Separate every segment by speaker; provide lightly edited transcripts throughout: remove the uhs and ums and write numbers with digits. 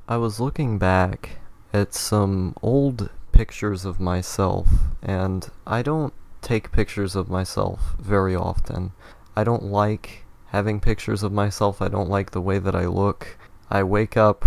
Speaker 1: I was looking back at some old pictures of myself, and I don't take pictures of myself very often. I don't like having pictures of myself. I don't like the way that I look. I wake up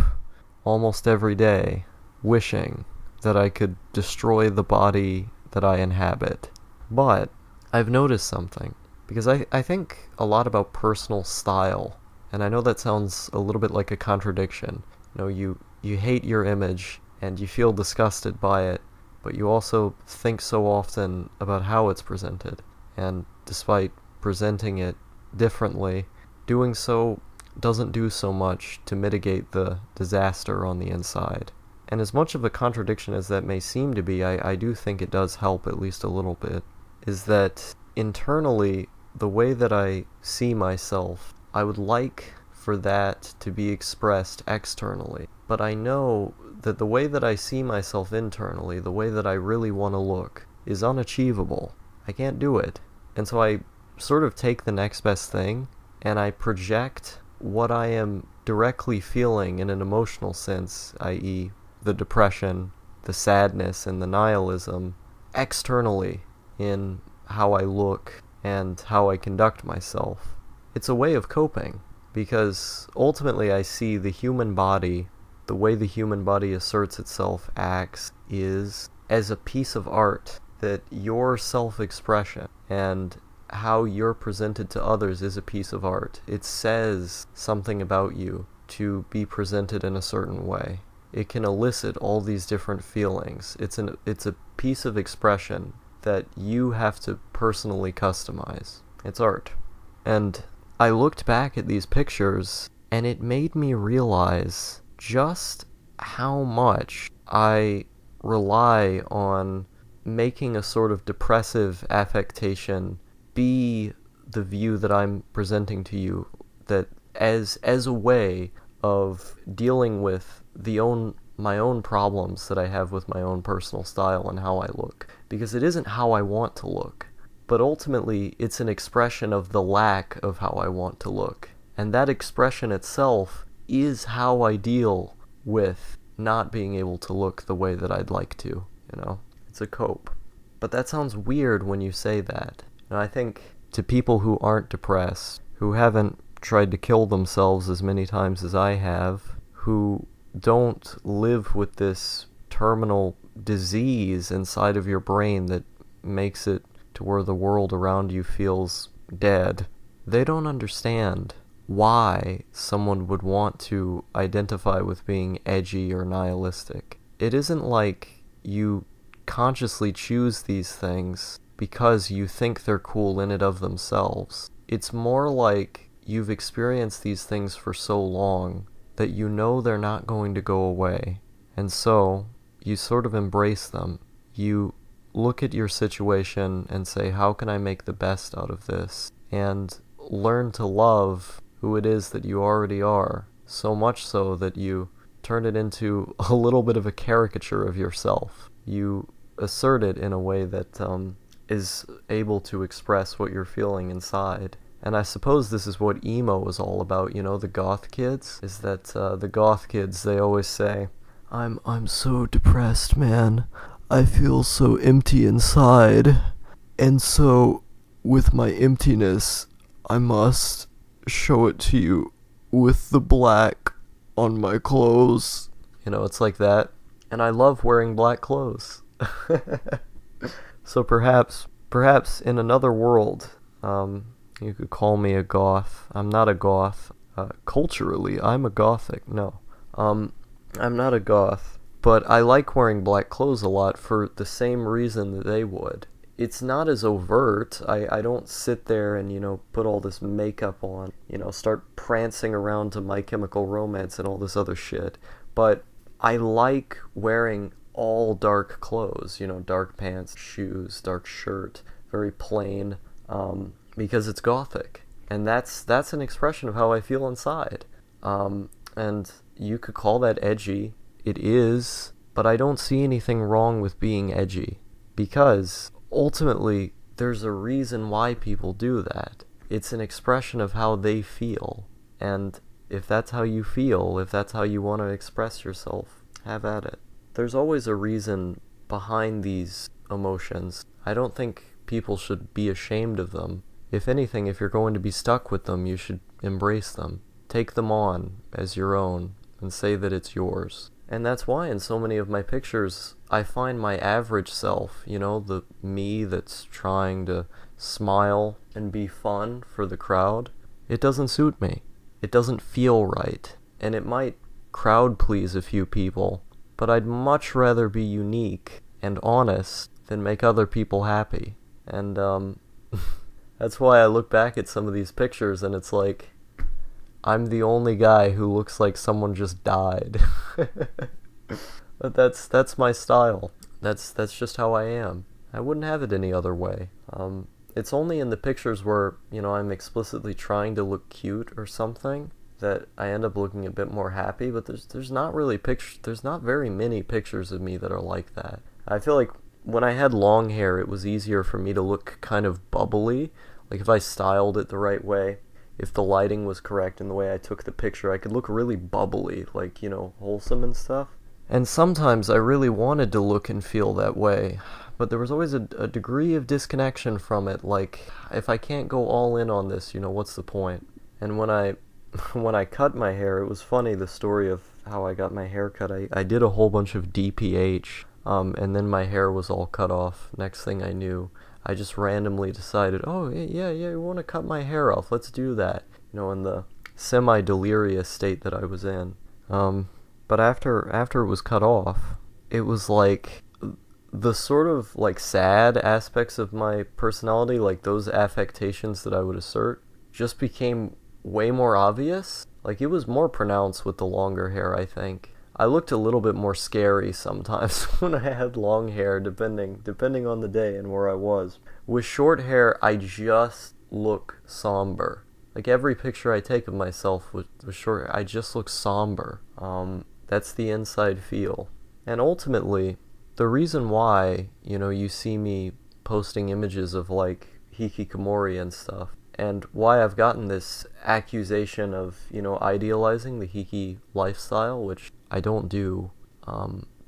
Speaker 1: almost every day wishing that I could destroy the body that I inhabit. But I've noticed something, because I think a lot about personal style, and I know that sounds a little bit like a contradiction. You hate your image and you feel disgusted by it, but you also think so often about how it's presented. And despite presenting it differently, doing so doesn't do so much to mitigate the disaster on the inside. And as much of a contradiction as that may seem to be, I do think it does help at least a little bit, is that internally, the way that I see myself, I would like for that to be expressed externally. But I know that the way that I see myself internally, the way that I really want to look, is unachievable. I can't do it. And so I sort of take the next best thing, and I project what I am directly feeling in an emotional sense, i.e., the depression, the sadness, and the nihilism, externally in how I look and how I conduct myself. It's a way of coping, because ultimately I see the human body, the way the human body asserts itself, acts, is as a piece of art, that your self-expression and how you're presented to others is a piece of art. It says something about you to be presented in a certain way. It can elicit all these different feelings. It's a piece of expression that you have to personally customize. It's art. And I looked back at these pictures, and it made me realize just how much I rely on making a sort of depressive affectation be the view that I'm presenting to you, that as a way of dealing with my own problems that I have with my own personal style and how I look. Because it isn't how I want to look, but ultimately it's an expression of the lack of how I want to look. And that expression itself is how I deal with not being able to look the way that I'd like to, It's a cope. But that sounds weird when you say that. And I think to people who aren't depressed, who haven't tried to kill themselves as many times as I have, who don't live with this terminal disease inside of your brain that makes it to where the world around you feels dead, they don't understand why someone would want to identify with being edgy or nihilistic. It isn't like you consciously choose these things because you think they're cool in and of themselves. It's more like you've experienced these things for so long that you know they're not going to go away. And so you sort of embrace them. You look at your situation and say, how can I make the best out of this? And learn to love who it is that you already are, so much so that you turn it into a little bit of a caricature of yourself. You assert it in a way that is able to express what you're feeling inside. And I suppose this is what emo is all about, the goth kids, is that the goth kids, they always say, I'm so depressed, man. I feel so empty inside. And so, with my emptiness, I must show it to you with the black on my clothes. It's like that. And I love wearing black clothes. So perhaps in another world, you could call me a goth. I'm not a goth. Culturally, I'm a gothic. No. I'm not a goth. But I like wearing black clothes a lot for the same reason that they would. It's not as overt. I don't sit there and, put all this makeup on, start prancing around to My Chemical Romance and all this other shit. But I like wearing all dark clothes, dark pants, shoes, dark shirt, very plain, because it's gothic. And that's an expression of how I feel inside. And you could call that edgy. It is, but I don't see anything wrong with being edgy, because ultimately there's a reason why people do that. It's an expression of how they feel, and if that's how you feel, if that's how you want to express yourself, have at it. There's always a reason behind these emotions. I don't think people should be ashamed of them. If anything, if you're going to be stuck with them, you should embrace them. Take them on as your own and say that it's yours. And that's why in so many of my pictures, I find my average self, the me that's trying to smile and be fun for the crowd, it doesn't suit me. It doesn't feel right. And it might crowd please a few people, but I'd much rather be unique and honest than make other people happy. And that's why I look back at some of these pictures and it's like, I'm the only guy who looks like someone just died. But that's my style. That's just how I am. I wouldn't have it any other way. It's only in the pictures where, I'm explicitly trying to look cute or something that I end up looking a bit more happy, but there's not very many pictures of me that are like that. I feel like when I had long hair, it was easier for me to look kind of bubbly. Like if I styled it the right way, if the lighting was correct in the way I took the picture, I could look really bubbly, like, wholesome and stuff. And sometimes I really wanted to look and feel that way, but there was always a degree of disconnection from it, like, if I can't go all in on this, what's the point? And when I cut my hair, it was funny, the story of how I got my hair cut. I did a whole bunch of DPH, and then my hair was all cut off. Next thing I knew, I just randomly decided, oh, yeah, you want to cut my hair off, let's do that, in the semi-delirious state that I was in. But after it was cut off, it was like, the sort of, like, sad aspects of my personality, like those affectations that I would assert, just became way more obvious. Like, it was more pronounced with the longer hair, I think. I looked a little bit more scary sometimes when I had long hair, depending on the day and where I was. With short hair, I just look somber. Like every picture I take of myself with short hair, I just look somber. That's the inside feel. And ultimately, the reason why, you see me posting images of like hikikomori and stuff, and why I've gotten this accusation of, idealizing the hiki lifestyle, which I don't do,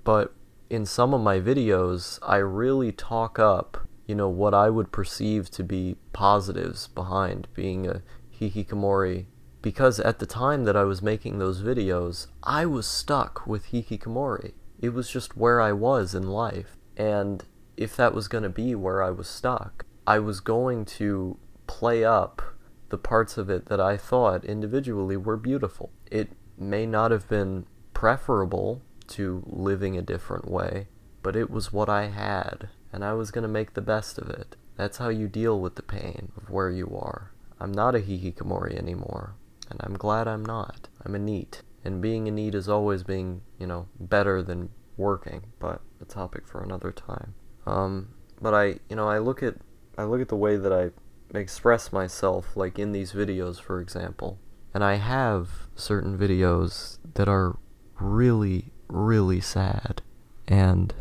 Speaker 1: but in some of my videos, I really talk up, what I would perceive to be positives behind being a hikikomori, because at the time that I was making those videos, I was stuck with hikikomori. It was just where I was in life, and if that was going to be where I was stuck, I was going to play up the parts of it that I thought individually were beautiful. It may not have been preferable to living a different way, but it was what I had, and I was going to make the best of it. That's how you deal with the pain of where you are. I'm not a hikikomori anymore, and I'm glad I'm not. I'm a NEET, and being a NEET is always being, better than working, but a topic for another time. But I look at the way that I express myself, like in these videos, for example, and I have certain videos that are really, really sad, and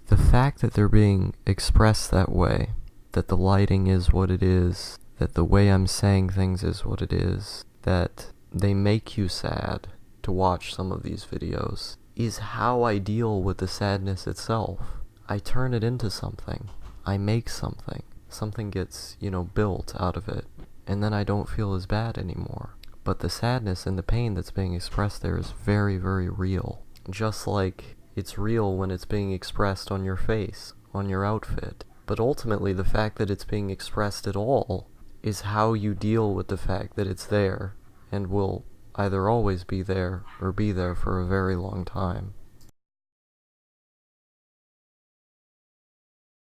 Speaker 1: the fact that they're being expressed that way, that the lighting is what it is, that the way I'm saying things is what it is, that they make you sad to watch some of these videos, is how I deal with the sadness itself. I turn it into something. I make something. Something gets, built out of it, and then I don't feel as bad anymore. But the sadness and the pain that's being expressed there is very, very real. Just like it's real when it's being expressed on your face, on your outfit. But ultimately, the fact that it's being expressed at all is how you deal with the fact that it's there, and will either always be there or be there for a very long time.